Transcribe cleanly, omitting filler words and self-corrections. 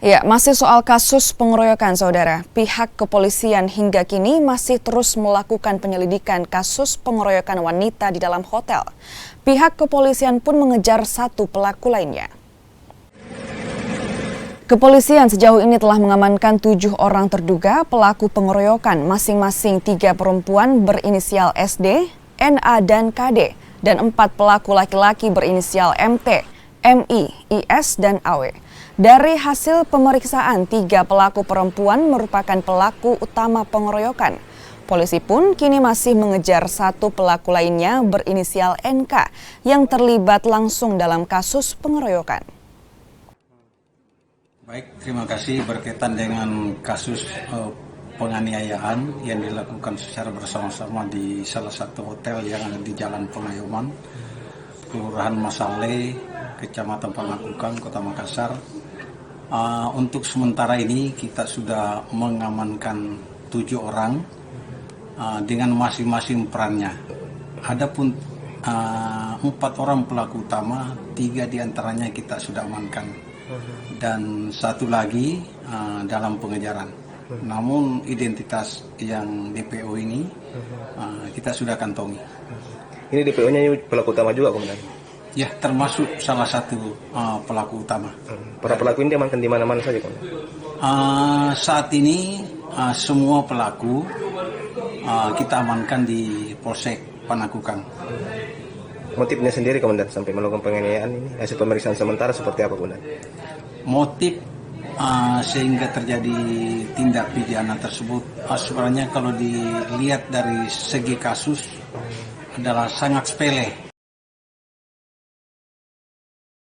Ya, masih soal kasus pengeroyokan, Saudara. Pihak kepolisian hingga kini masih terus melakukan penyelidikan kasus pengeroyokan wanita di dalam hotel. Pihak kepolisian pun mengejar satu pelaku lainnya. Kepolisian sejauh ini telah mengamankan 7 orang terduga pelaku pengeroyokan, masing-masing 3 perempuan berinisial SD, NA, dan KD, dan 4 pelaku laki-laki berinisial MT, MI, IS, dan AW. Dari hasil pemeriksaan, 3 pelaku perempuan merupakan pelaku utama pengeroyokan. Polisi pun kini masih mengejar satu pelaku lainnya berinisial NK yang terlibat langsung dalam kasus pengeroyokan. Baik, terima kasih. Berkaitan dengan kasus penganiayaan yang dilakukan secara bersama-sama di salah satu hotel yang ada di Jalan Pengayuman, Kelurahan Masale, Kecamatan Panakukang, Kota Makassar. Untuk sementara ini kita sudah mengamankan 7 orang dengan masing-masing perannya. Adapun 4 orang pelaku utama, 3 diantaranya kita sudah amankan dan 1 lagi dalam pengejaran. Namun identitas yang DPO ini kita sudah kantongi. Ini DPO-nya pelaku utama juga, Komandan? Ya, termasuk salah satu pelaku utama. Para pelaku ini diamankan di mana-mana saja, Komandan? Saat ini semua pelaku kita amankan di Polsek Panakukang. Motifnya sendiri, Komandan, sampai melakukan penganiayaan ini, hasil pemeriksaan sementara seperti apa, Komandan? Motif sehingga terjadi tindak pidana tersebut sebenarnya kalau dilihat dari segi kasus adalah sangat sepele.